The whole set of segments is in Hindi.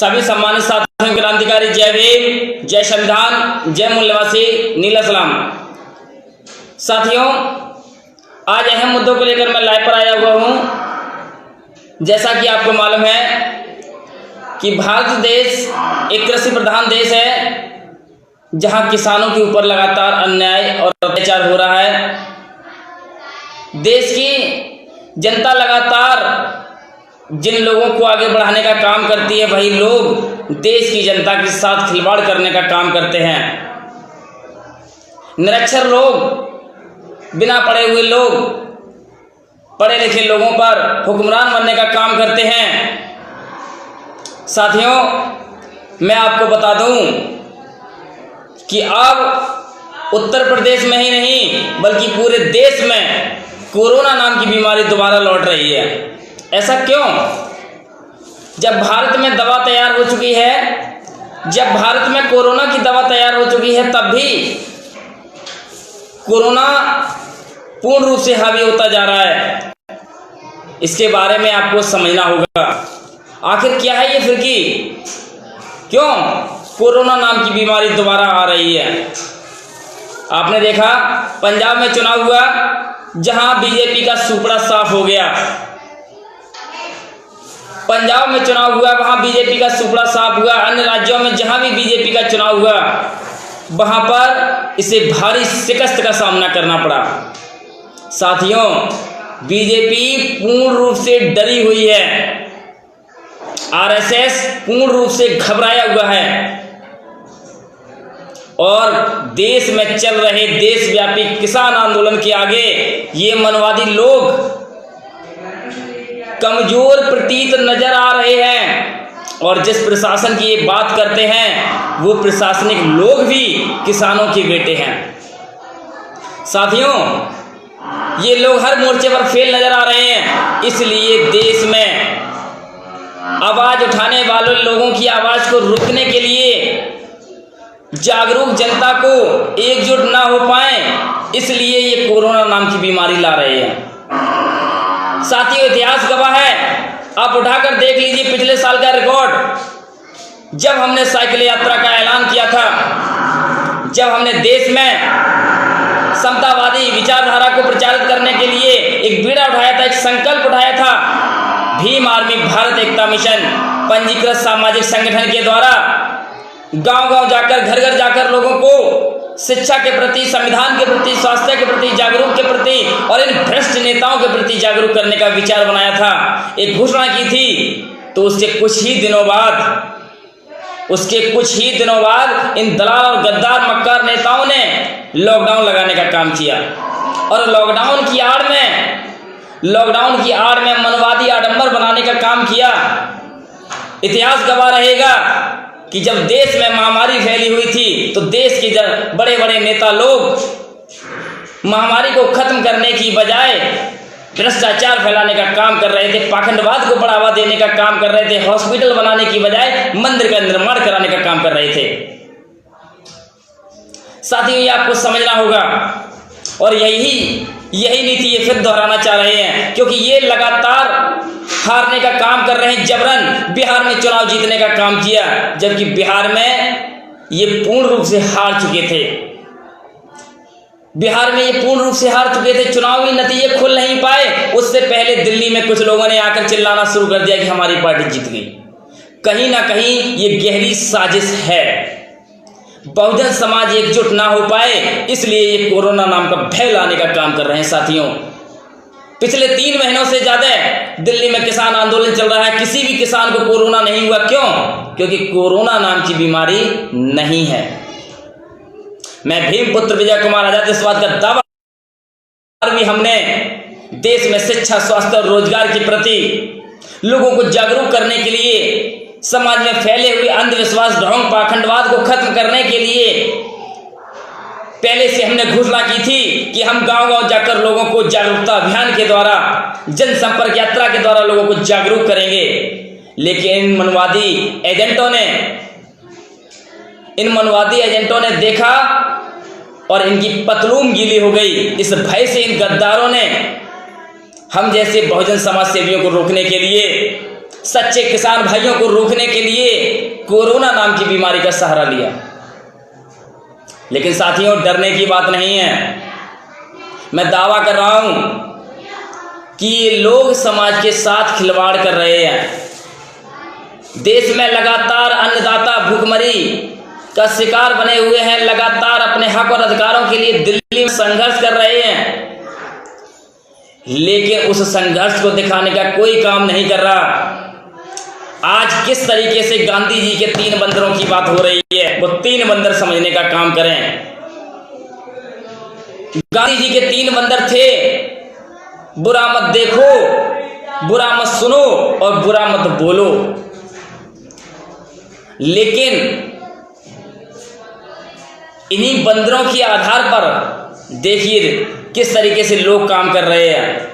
सभी सम्मानित साथियों, क्रांतिकारी जय भीम, जय संविधान, जय मूल्यवासी, नीला सलाम। साथियों, आज अहम मुद्दों को लेकर मैं लाइव पर आया हुआ हूं। जैसा कि आपको मालूम है कि भारत देश एक कृषि प्रधान देश है, जहां किसानों के ऊपर लगातार अन्याय और अत्याचार हो रहा है। देश की जनता लगातार जिन लोगों को आगे बढ़ाने का काम करती है, वही लोग देश की जनता के साथ खिलवाड़ करने का काम करते हैं। निरक्षर लोग, बिना पढ़े हुए लोग, पढ़े लिखे लोगों पर हुक्मरान बनने का काम करते हैं। साथियों, मैं आपको बता दूं कि अब उत्तर प्रदेश में ही नहीं बल्कि पूरे देश में कोरोना नाम की बीमारी दोबारा लौट रही है। ऐसा क्यों? जब भारत में दवा तैयार हो चुकी है, जब भारत में कोरोना की दवा तैयार हो चुकी है, तब भी कोरोना पूर्ण रूप से हावी होता जा रहा है। इसके बारे में आपको समझना होगा। आखिर क्या है ये फिरकी? क्यों कोरोना नाम की बीमारी दोबारा आ रही है? आपने देखा पंजाब में चुनाव हुआ, जहां बीजेपी का सुपड़ा साफ हो गया। पंजाब में चुनाव हुआ, वहां बीजेपी का सुपड़ा साफ हुआ। अन्य राज्यों में जहां भी बीजेपी का चुनाव हुआ, वहां पर इसे भारी शिकस्त का सामना करना पड़ा। साथियों, बीजेपी पूर्ण रूप से डरी हुई है। आरएसएस पूर्ण रूप से घबराया हुआ है और देश में चल रहे देशव्यापी किसान आंदोलन के आगे ये मनवादी लोग कमजोर प्रतीत नजर आ रहे हैं। और जिस प्रशासन की ये बात करते हैं, वो प्रशासनिक लोग भी किसानों के बेटे हैं। साथियों, ये लोग हर मोर्चे पर फेल नजर आ रहे हैं। इसलिए देश में आवाज उठाने वाले लोगों की आवाज को रोकने के लिए जागरूक जनता को एकजुट ना हो पाए, इसलिए ये कोरोना नाम की बीमारी ला रहे हैं। साथियों, इतिहास गवाह है। आप उठाकर देख लीजिए पिछले साल का रिकॉर्ड। जब हमने साइकिल यात्रा का ऐलान किया था, जब हमने देश में समतावादी विचारधारा को प्रचारित करने के लिए एक बीड़ा उठाया था, एक संकल्प उठाया था, भीम आर्मी भारत एकता मिशन पंजीकृत सामाजिक संगठन के द्वारा गांव-गांव जाकर, घर-घर जाकर लोगों को शिक्षा के प्रति, संविधान के प्रति, स्वास्थ्य के प्रति, जागरूक के प्रति और इन भ्रष्ट नेताओं के प्रति जागरूक करने का विचार बनाया था। एक घोषणा की थी। तो उसके कुछ ही दिनों बाद इन दलाल और गद्दार मक्कार नेताओं ने लॉकडाउन लगाने का काम किया। और लॉकडाउन की आड़ में मनवादी आडंबर बनाने का काम किया। इतिहास गवाह रहेगा कि जब देश में महामारी फैली हुई थी, तो देश के बड़े बड़े नेता लोग महामारी को खत्म करने की बजाय भ्रष्टाचार फैलाने का काम कर रहे थे, पाखंडवाद को बढ़ावा देने का काम कर रहे थे, हॉस्पिटल बनाने की बजाय मंदिर का निर्माण कराने का काम कर रहे थे। साथियों, ये आपको समझना होगा। और यही नीति ये फिर दोहराना चाह रहे हैं, क्योंकि ये लगातार हारने का काम कर रहे हैं। जबरन बिहार में चुनाव जीतने का काम किया, जबकि बिहार में ये पूर्ण रूप से हार चुके थे। चुनावी नतीजे खुल नहीं पाए। उससे पहले दिल्ली में कुछ लोगों ने आकर चिल्लाना शुरू कर दिया कि हमारी पार्टी जीत गई। कहीं ना कहीं ये गहरी साजिश है। बहुजन समाज एकजुट ना हो पाए, इसलिए ये कोरोना नाम का भय लाने का काम कर रहे हैं। साथियों, पिछले 3 महीनों से ज्यादा दिल्ली में किसान आंदोलन चल रहा है। किसी भी किसान को कोरोना नहीं हुआ। क्यों? क्योंकि कोरोना नाम की बीमारी नहीं है। मैं भीम पुत्र विजय कुमार आजाद इस बात का दावा भी हमने देश में शिक्षा, स्वास्थ्य और रोजगार के प्रति लोगों को जागरूक करने के लिए, समाज में फैले हुए अंधविश्वास, ढोंग, पाखंडवाद को खत्म करने के लिए पहले से हमने घोषणा की थी कि हम गांव-गांव जाकर लोगों को जागरूकता अभियान के द्वारा, जनसंपर्क यात्रा के द्वारा लोगों को जागरूक करेंगे। लेकिन इन मनवादी एजेंटों ने देखा और इनकी पतलून गीली हो गई। इस भय से इन गद्दारों ने हम जैसे बहुजन समाज सेवियों को रोकने के लिए सच्चे किसान भाइयों को रोकने के लिए कोरोना नाम की बीमारी का सहारा लिया। लेकिन साथियों, डरने की बात नहीं है। मैं दावा कर रहा हूं कि ये लोग समाज के साथ खिलवाड़ कर रहे हैं। देश में लगातार अन्नदाता भूखमरी का शिकार बने हुए हैं, लगातार अपने हक और अधिकारों के लिए दिल्ली में संघर्ष कर रहे हैं, लेकिन उस संघर्ष को दिखाने का कोई काम नहीं कर रहा। आज किस तरीके से गांधी जी के 3 बंदरों की बात हो रही है, वो 3 बंदर समझने का काम करें। गांधी जी के 3 बंदर थे, बुरा मत देखो, बुरा मत सुनो और बुरा मत बोलो। लेकिन इन्हीं बंदरों के आधार पर देखिए किस तरीके से लोग काम कर रहे हैं।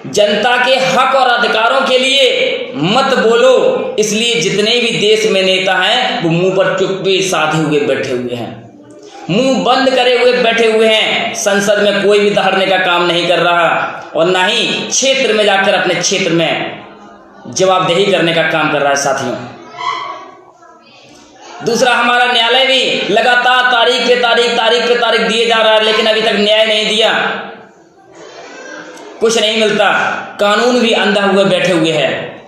जनता के हक और अधिकारों के लिए मत बोलो, इसलिए जितने भी देश में नेता हैं वो मुंह पर चुप्पी साधे हुए बैठे हुए हैं, मुंह बंद करे हुए बैठे हुए हैं। संसद में कोई भी दहाड़ने का काम नहीं कर रहा और ना ही क्षेत्र में जाकर अपने क्षेत्र में जवाबदेही करने का काम कर रहा है। साथियों, दूसरा, हमारा न्यायालय भी लगातार तारीख पे तारीख दिए जा रहा है, लेकिन अभी तक न्याय नहीं दिया, कुछ नहीं मिलता। कानून भी अंधा हुए बैठे हुए हैं।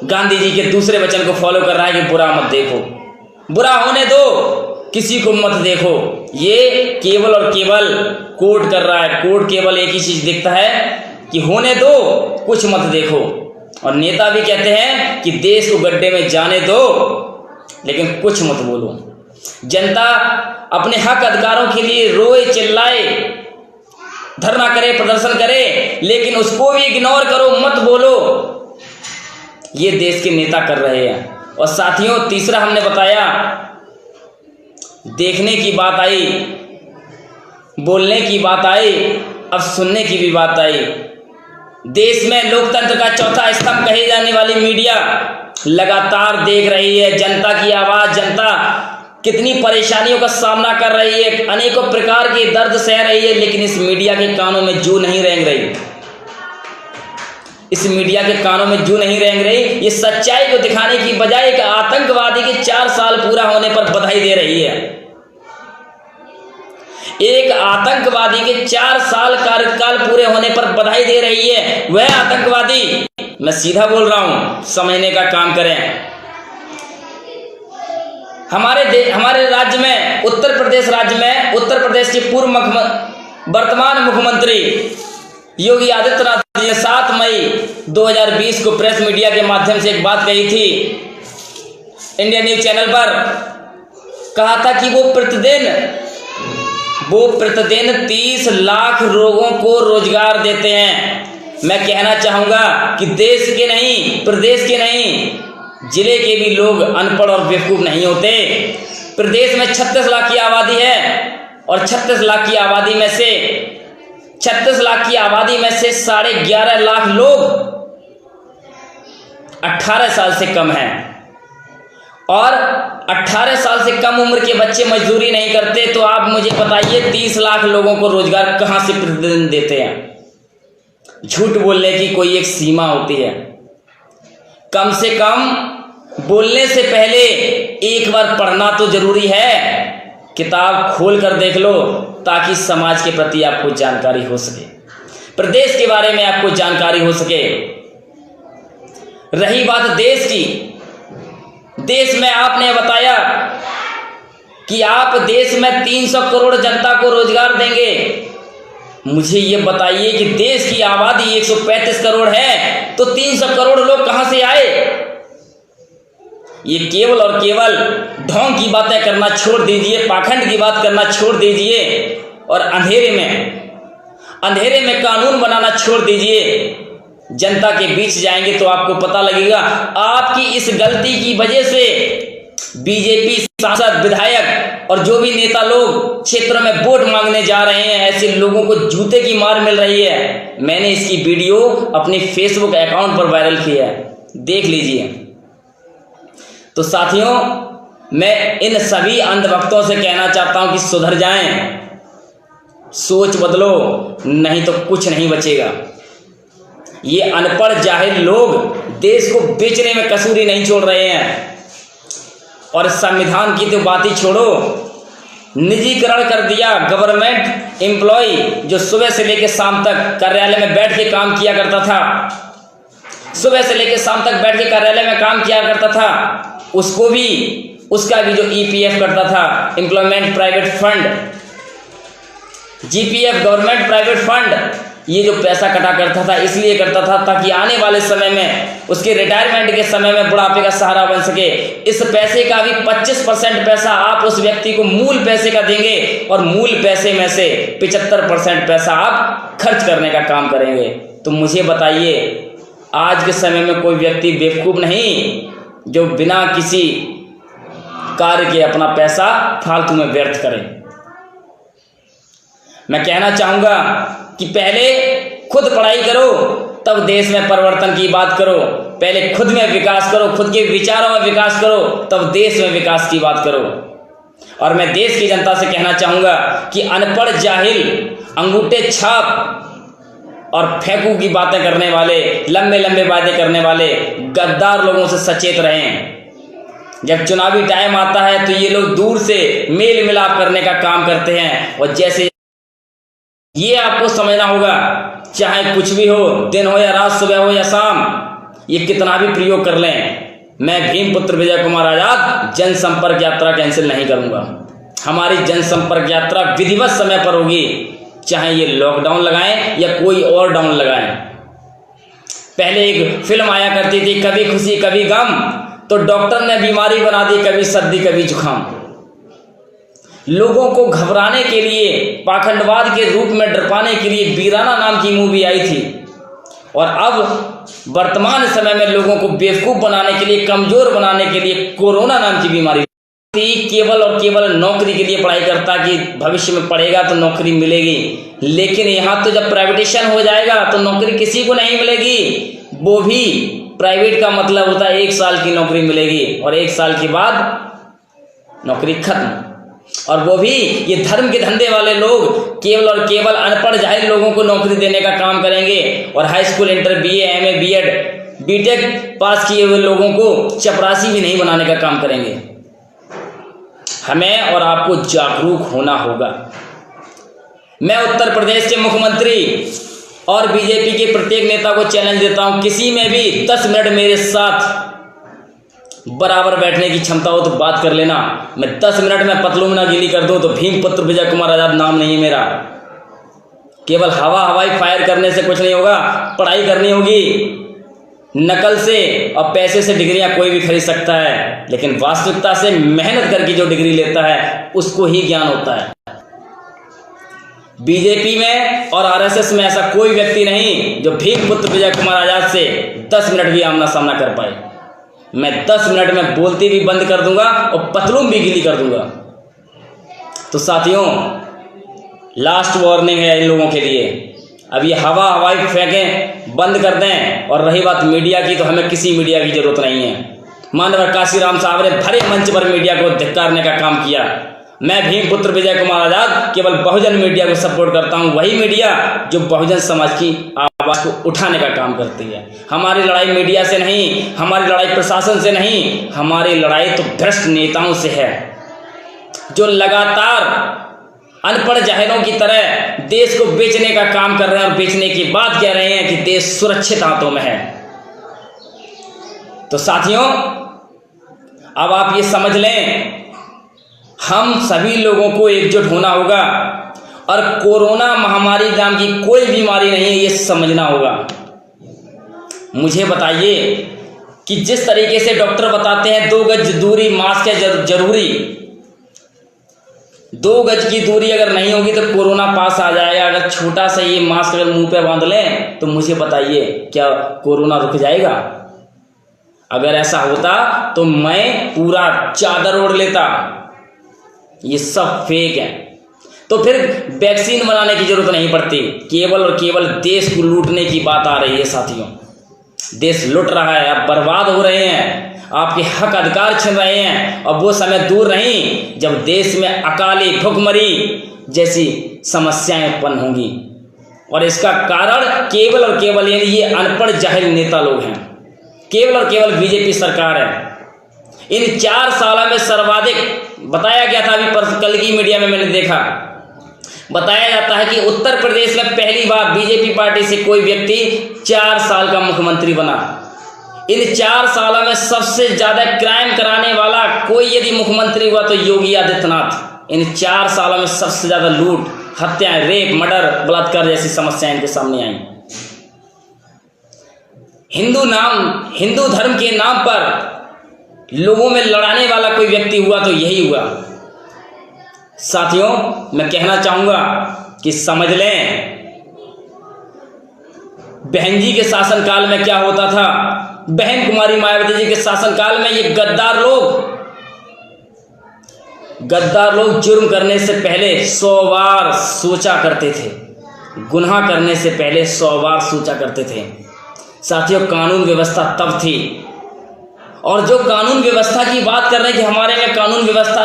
गांधी जी के दूसरे वचन को फॉलो कर रहा है कि बुरा मत देखो, बुरा होने दो, किसी को मत देखो। ये केवल और केवल कोर्ट कर रहा है। कोर्ट केवल एक ही चीज देखता है कि होने दो, कुछ मत देखो। और नेता भी कहते हैं कि देश को गड्ढे में जाने दो, लेकिन कुछ मत बोलो। जनता अपने हक अधिकारों के लिए रोए चिल्लाए, धरना करे, प्रदर्शन करे, लेकिन उसको भी इग्नोर करो, मत बोलो। ये देश के नेता कर रहे हैं। और साथियों, तीसरा हमने बताया, देखने की बात आई, बोलने की बात आई, अब सुनने की भी बात आई। देश में लोकतंत्र का चौथा स्तंभ कही जाने वाली मीडिया लगातार देख रही है जनता की आवाज। जनता कितनी परेशानियों का सामना कर रही है, अनेकों प्रकार के दर्द सह रही है, लेकिन इस मीडिया के कानों में जू नहीं रेंग रही। इस मीडिया के कानों में जू नहीं रेंग रही। ये सच्चाई को दिखाने की बजाय एक आतंकवादी के 4 साल पूरा होने पर बधाई दे रही है। एक आतंकवादी के 4 साल कार्यकाल पूरे होने पर बधाई दे रही है। वह आतंकवादी, मैं सीधा बोल रहा हूं, समझने का काम करें। हमारे राज्य में, उत्तर प्रदेश राज्य में, उत्तर प्रदेश के वर्तमान मुख्यमंत्री योगी आदित्यनाथ जी ने 7 मई 2020 को प्रेस मीडिया के माध्यम से एक बात कही थी, इंडिया न्यूज चैनल पर कहा था कि वो प्रतिदिन 30 लाख लोगों को रोजगार देते हैं। मैं कहना चाहूंगा कि देश के नहीं, प्रदेश के नहीं, जिले के भी लोग अनपढ़ और बेवकूफ नहीं होते। प्रदेश में 36 लाख की आबादी है और 36 लाख की आबादी में से 11.5 लाख लोग 18 साल से कम हैं। और 18 साल से कम उम्र के बच्चे मजदूरी नहीं करते, तो आप मुझे बताइए 30 लाख लोगों को रोजगार कहां से प्रतिदिन देते हैं। झूठ बोलने की कोई एक सीमा होती है। कम से कम बोलने से पहले एक बार पढ़ना तो जरूरी है। किताब खोल कर देख लो, ताकि समाज के प्रति आपको जानकारी हो सके, प्रदेश के बारे में आपको जानकारी हो सके। रही बात देश की, देश में आपने बताया कि आप देश में 300 करोड़ जनता को रोजगार देंगे। मुझे ये बताइए कि देश की आबादी 135 करोड़ है, तो 300 करोड़ लोग कहां से आए? ये केवल और केवल ढोंग की बातें करना छोड़ दीजिए, पाखंड की बात करना छोड़ दीजिए और अंधेरे में कानून बनाना छोड़ दीजिए। जनता के बीच जाएंगे तो आपको पता लगेगा। आपकी इस गलती की वजह से बीजेपी सांसद, विधायक और जो भी नेता लोग क्षेत्रों में वोट मांगने जा रहे हैं, ऐसे लोगों को जूते की मार मिल रही है। मैंने इसकी वीडियो अपने फेसबुक अकाउंट पर वायरल की है, देख लीजिए। तो साथियों, मैं इन सभी अंधभक्तों से कहना चाहता हूं कि सुधर जाएं, सोच बदलो, नहीं तो कुछ नहीं बचेगा। ये अनपढ़ जाहिल लोग देश को बेचने में कसूरी नहीं छोड़ रहे हैं। और संविधान की तो बात ही छोड़ो, निजीकरण कर दिया। गवर्नमेंट एम्प्लॉय जो सुबह से लेकर शाम तक कार्यालय में बैठ के काम किया करता था, सुबह से लेकर शाम तक बैठ के कार्यालय में काम किया करता था, उसको भी, उसका भी जो ईपीएफ करता था, employment private fund, GPF government private fund, ये जो पैसा कटा करता था इसलिए करता था ताकि आने वाले समय में, उसके रिटायरमेंट के समय में बुढ़ापे का सहारा बन सके। इस पैसे का भी 25% पैसा आप उस व्यक्ति को मूल पैसे का देंगे और मूल पैसे में से 75% पैसा आप खर्च करने का काम करेंगे। तो मुझे बताइए, आज के समय में कोई व्यक्ति बेवकूफ़ नहीं जो बिना किसी कार्य के अपना पैसा फालतू में व्यर्थ करे। मैं कहना चाहूँगा कि पहले खुद पढ़ाई करो, तब देश में परिवर्तन की बात करो। पहले खुद में विकास करो, खुद के विचारों में विकास करो, तब देश में विकास की बात करो। और मैं देश की जनता से कहना चाहूँगा कि अनपढ़ जाहिल, अंगूठे छाप और फेंकू की बातें करने वाले, लंबे लंबे वादे करने वाले गद्दार लोगों से सचेत रहें। जब चुनावी टाइम आता है तो ये लोग दूर से मेल मिलाप करने का काम करते हैं। और जैसे ये आपको समझना होगा, चाहे कुछ भी हो, दिन हो या रात, सुबह हो या शाम, ये कितना भी प्रयोग कर लें, मैं भीमपुत्र विजय कुमार आजाद जनसंपर्क यात्रा कैंसिल नहीं करूंगा। हमारी जनसंपर्क यात्रा विधिवत समय पर होगी, चाहे ये लॉकडाउन लगाएं या कोई और डाउन लगाएं। पहले एक फिल्म आया करती थी, कभी खुशी कभी गम, तो डॉक्टर ने बीमारी बना दी कभी सर्दी कभी जुकाम। लोगों को घबराने के लिए, पाखंडवाद के रूप में डरपाने के लिए वीराना नाम की मूवी आई थी। और अब वर्तमान समय में लोगों को बेवकूफ़ बनाने के लिए, कमज़ोर बनाने के लिए कोरोना नाम की बीमारी थी। केवल और केवल नौकरी के लिए पढ़ाई करता कि भविष्य में पढ़ेगा तो नौकरी मिलेगी, लेकिन यहाँ तो जब प्राइवेटेशन हो जाएगा तो नौकरी किसी को नहीं मिलेगी। वो भी प्राइवेट का मतलब होता है 1 साल की नौकरी मिलेगी और 1 साल के बाद नौकरी खत्म। और वो भी ये धर्म के धंधे वाले लोग केवल और केवल अनपढ़ जाहिल लोगों को नौकरी देने का काम करेंगे और high school, inter, BA, MA, BEd, BTech pass किए हुए लोगों को चपरासी भी नहीं बनाने का काम करेंगे। हमें और आपको जागरूक होना होगा। मैं उत्तर प्रदेश के मुख्यमंत्री और बीजेपी के प्रत्येक नेता को चैलेंज देता हूं, किसी में भी 10 मिनट मेरे साथ बराबर बैठने की क्षमता हो तो बात कर लेना। मैं 10 मिनट में पतलून ना गीली कर दूं तो भीमपुत्र विजय कुमार आजाद नाम नहीं है मेरा। केवल हवाई फायर करने से कुछ नहीं होगा, पढ़ाई करनी होगी। नकल से और पैसे से डिग्रियां कोई भी खरीद सकता है, लेकिन वास्तविकता से मेहनत करके जो डिग्री लेता है उसको ही ज्ञान होता है। बीजेपी में और आरएसएस में ऐसा कोई व्यक्ति नहीं जो भीमपुत्र विजय कुमार आजाद से 10 मिनट भी आमना सामना कर पाए। मैं 10 मिनट में बोलती भी बंद कर दूंगा और पतलून भी गीली कर दूंगा। तो साथियों, लास्ट वार्निंग है इन लोगों के लिए, अब ये हवाई फेंकें बंद कर दें। और रही बात मीडिया की, तो हमें किसी मीडिया की जरूरत नहीं है। माननीय काशीराम साहब ने भरे मंच पर मीडिया को धिक्कारने का काम किया। मैं भीमपुत्र विजय कुमार आजाद केवल बहुजन मीडिया को सपोर्ट करता हूं, वही मीडिया जो बहुजन समाज की आवाज़ को उठाने का काम करती है। हमारी लड़ाई मीडिया से नहीं, हमारी लड़ाई प्रशासन से नहीं, हमारी लड़ाई तो भ्रष्ट नेताओं से है जो लगातार अनपढ़ जाहिलों की तरह देश को बेचने का काम कर रहे हैं और बेचने की बात कह रहे हैं कि देश सुरक्षित हाथों में है। तो साथियों, अब आप ये समझ लें, हम सभी लोगों को एकजुट होना होगा और कोरोना महामारी नाम की कोई बीमारी नहीं है, ये समझना होगा। मुझे बताइए कि जिस तरीके से डॉक्टर बताते हैं 2 गज दूरी, मास्क है जरूरी, 2 गज की दूरी अगर नहीं होगी तो कोरोना पास आ जाएगा। अगर छोटा सा ये मास्क अगर मुंह पे बांध लें तो मुझे बताइए क्या कोरोना रुक जाएगा? अगर ऐसा होता तो मैं पूरा चादर ओढ़ लेता। ये सब फेक है। तो फिर वैक्सीन बनाने की जरूरत नहीं पड़ती, केवल और केवल देश को लूटने की बात आ रही है। साथियों, देश लुट रहा है, आप बर्बाद हो रहे हैं, आपके हक अधिकार छिन रहे हैं। और वो समय दूर नहीं जब देश में अकाली भुखमरी जैसी समस्याएं उत्पन्न होंगी। और इसका कारण केवल और केवल ये अनपढ़ जाहिल नेता लोग हैं। केवल और केवल बीजेपी सरकार है। इन 4 सालों में सर्वाधिक बताया गया था, अभी कल की मीडिया में मैंने देखा, बताया जाता है कि उत्तर प्रदेश में पहली बार बीजेपी पार्टी से कोई व्यक्ति 4 साल का मुख्यमंत्री बना। इन 4 सालों में सबसे ज्यादा क्राइम कराने वाला कोई यदि मुख्यमंत्री हुआ तो योगी आदित्यनाथ। इन 4 सालों में सबसे ज्यादा लूट, हत्याएं, रेप, मर्डर, बलात्कार जैसी समस्याएं इनके सामने आई। हिंदू धर्म के नाम पर लोगों में लड़ाने वाला कोई व्यक्ति हुआ तो यही हुआ। साथियों, मैं कहना चाहूंगा कि समझ लें, बहन जी के शासनकाल में क्या होता था। बहन कुमारी मायावती जी के शासनकाल में ये गद्दार लोग जुर्म करने से पहले 100 बार सोचा करते थे। गुनाह करने से पहले 100 बार सोचा करते थे। साथियों, कानून व्यवस्था तब थी, और जो कानून व्यवस्था की बात कर रहे हैं कि हमारे में कानून व्यवस्था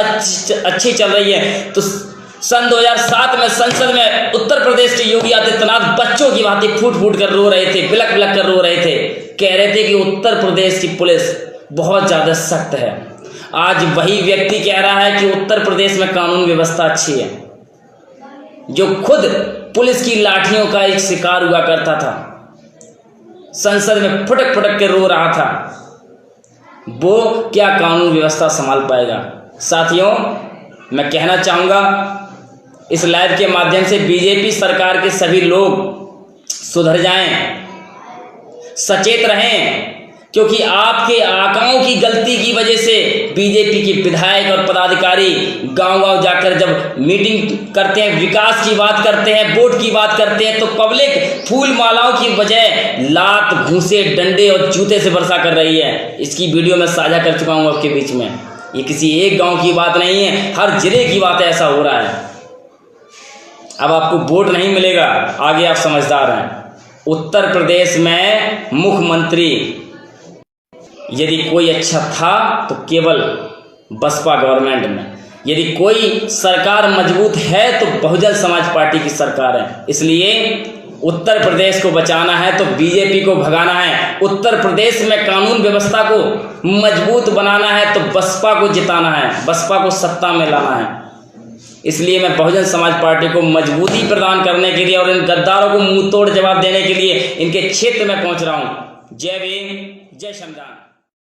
अच्छी चल रही है, तो सन 2007 में संसद में उत्तर प्रदेश के योगी आदित्यनाथ बच्चों की भांति फूट फूट कर रो रहे थे, बिलक बिलक कर रो रहे थे, कह रहे थे कि उत्तर प्रदेश की पुलिस बहुत ज़्यादा सख्त है। आज वही व्यक्ति कह रहा है कि उत्तर प्रदेश में कानून व्यवस्था अच्छी है। जो खुद पुलिस की लाठियों का एक शिकार हुआ करता था, संसद में फुटक फुटक के रो रहा था, वो क्या कानून व्यवस्था संभाल पाएगा। साथियों, मैं कहना चाहूँगा इस लाइव के माध्यम से बीजेपी सरकार के सभी लोग सुधर जाएं, सचेत रहें, क्योंकि आपके आकाओं की गलती की वजह से बीजेपी के विधायक और पदाधिकारी गांव-गांव जाकर जब मीटिंग करते हैं, विकास की बात करते हैं, वोट की बात करते हैं, तो पब्लिक फूल मालाओं की बजाय लात, घूंसे, डंडे और जूते से वर्षा कर रही है। इसकी वीडियो मैं साझा कर चुका हूं आपके बीच में। ये किसी एक गांव की बात नहीं है, हर जिले की बात है, ऐसा हो रहा है। अब आपको वोट नहीं मिलेगा, आगे आप समझदार हैं। उत्तर प्रदेश में मुख्यमंत्री यदि कोई अच्छा था तो केवल बसपा गवर्नमेंट में, यदि कोई सरकार मजबूत है तो बहुजन समाज पार्टी की सरकार है। इसलिए उत्तर प्रदेश को बचाना है तो बीजेपी को भगाना है, उत्तर प्रदेश में कानून व्यवस्था को मजबूत बनाना है तो बसपा को जिताना है, बसपा को सत्ता में लाना है। इसलिए मैं बहुजन समाज पार्टी को मजबूती प्रदान करने के लिए और इन गद्दारों को मुंह तोड़ जवाब देने के लिए इनके क्षेत्र में पहुंच रहा हूं। जय भीम, जय श्रीराम।